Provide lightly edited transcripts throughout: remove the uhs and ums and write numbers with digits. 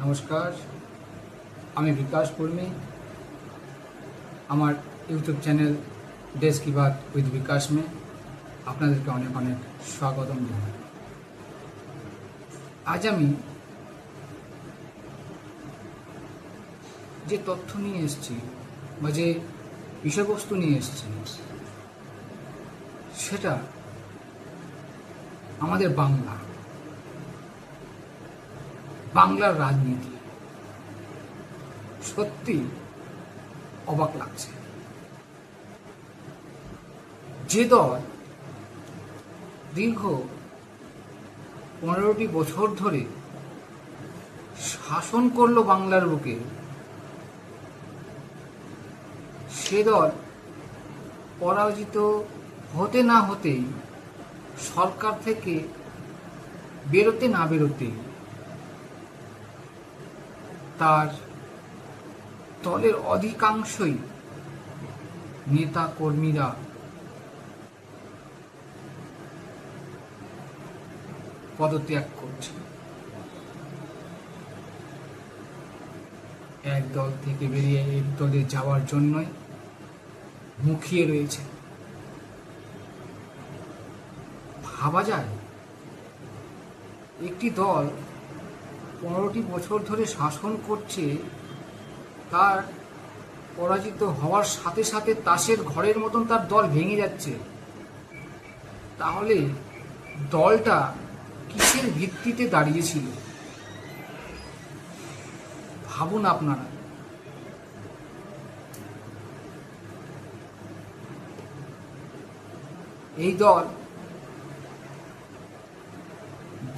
নমস্কার, আমি বিকাশ কর্মী। আমার ইউটিউব চ্যানেল দেশ কি বাত উইথ বিকাশ মে আপনাদেরকে অনেক অনেক স্বাগতম জানাই। আজ আমি যে তথ্য নিয়ে এসেছি বা যে বিষয়বস্তু নিয়ে এসেছি সেটা আমাদের বাংলার রাজনীতি। সত্যি অবাক লাগছে। যে দল দীর্ঘ 15টি বছর ধরে শাসন করলো বাংলার বুকে, সে দল পরাজিত হতে না হতেই, সরকার থেকে বেরোতে না বেরোতেই তার দলের অধিকাংশই নেতা কর্মীরা পদত্যাগ করছে। এক দল থেকে বেরিয়ে এক দলে যাওয়ার জন্যই মুখিয়ে রয়েছে। ভাবা যায়, একটি দল 15টি বছর ধরে শাসন করছে, তার পরাজিত হওয়ার সাথে সাথে তাসের ঘরের মতন তার দল ভেঙে যাচ্ছে। তাহলে দলটা কিসের ভিত্তিতে দাঁড়িয়েছিল ভাবুন আপনারা। এই দল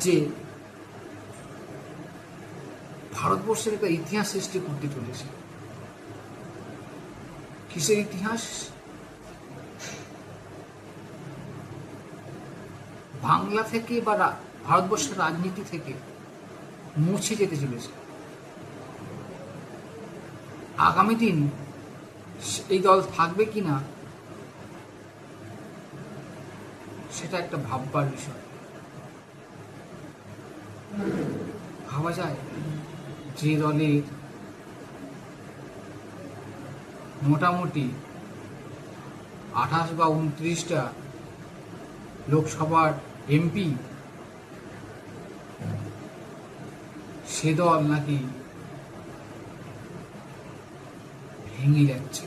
যে ভারতবর্ষের একটা ইতিহাস সৃষ্টি করতে চলেছে। কিসের ইতিহাস? বাংলা থেকে বা ভারতবর্ষের রাজনীতি থেকে মুছে যেতে চলেছে। আগামী দিন এই দল থাকবে কিনা সেটা একটা ভাববার বিষয়। ভাবা যায়, যে দলের মোটামুটি 28 বা 29টা লোকসভার এমপি, সে দল নাকি ভেঙে যাচ্ছে,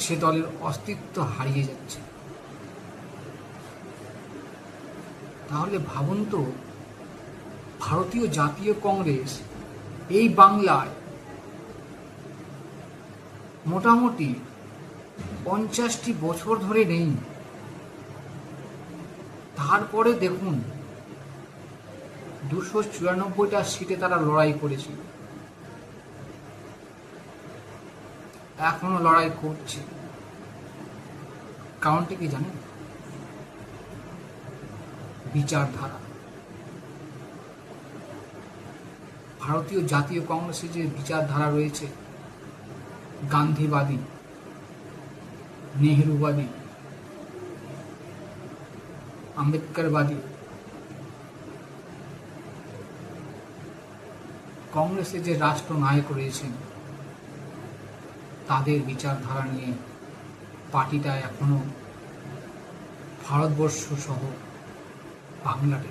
সে দলের অস্তিত্ব হারিয়ে যাচ্ছে। তাহলে ভাবুন তো, ভারতীয় জাতীয় কংগ্রেস এই বাংলায় মোটামুটি 50টি বছর ধরে নেই। তারপরে দেখুন, 294টা সিটে তারা লড়াই করেছিল, এখনো লড়াই করছে। কারণটি কি জানেন? বিচারধারা। ভারতীয় জাতীয় কংগ্রেসের যে বিচারধারা রয়েছে, গান্ধীবাদী, নেহরুবাদী, আম্বেদকরবাদী, কংগ্রেসের যে রাষ্ট্রনায়ক রয়েছেন, তাদের বিচারধারা নিয়ে পার্টিটা এখনো ভারতবর্ষ সহ বাংলাতে।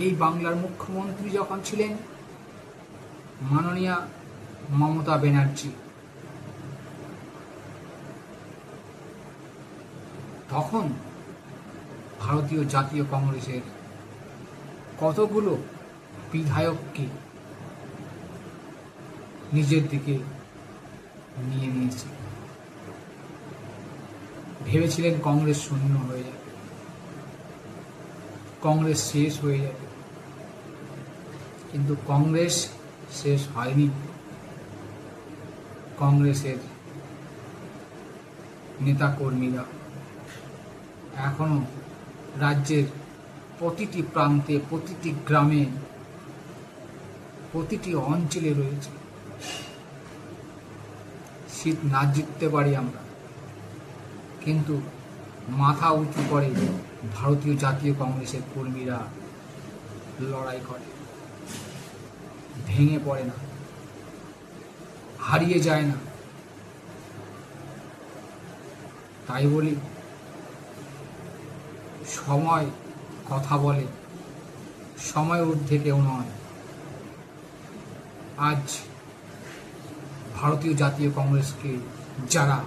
এই বাংলার মুখ্যমন্ত্রী যখন ছিলেন মাননীয়া মমতা ব্যানার্জি, তখন ভারতীয় জাতীয় কংগ্রেসের কতগুলো বিধায়ককে নিজের দিকে নিয়ে নিয়েছে। ভেবেছিলেন কংগ্রেস শূন্য হয়ে যাবে, কংগ্রেস শেষ হয়ে যাবে, কিন্তু কংগ্রেস শেষ হয়নি। কংগ্রেসের নেতাকর্মীরা এখনো রাজ্যের প্রতিটি প্রান্তে, প্রতিটি গ্রামে, প্রতিটি অঞ্চলে রয়েছে। সিট না জিততে পারি আমরা, কিন্তু মাথা উঁচু করে ভারতীয় জাতীয় কংগ্রেসের কর্মীরা লড়াই করে, ভেঙে পড়ে না, হারিয়ে যায় না। তাই বলি সময় কথা বলে, সময় ঊর্ধ্বে কেউ নয়। আজ ভারতীয় জাতীয় কংগ্রেসকে যারা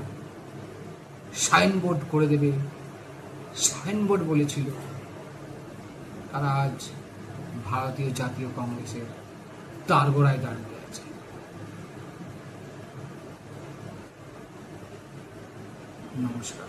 সাইনবোর্ড করে দেবে, সাইনবোর্ড বলেছিল, তারা আজ ভারতীয় জাতীয় কংগ্রেসের তারগোড়ায় দাঁড়িয়ে আছে। নমস্কার।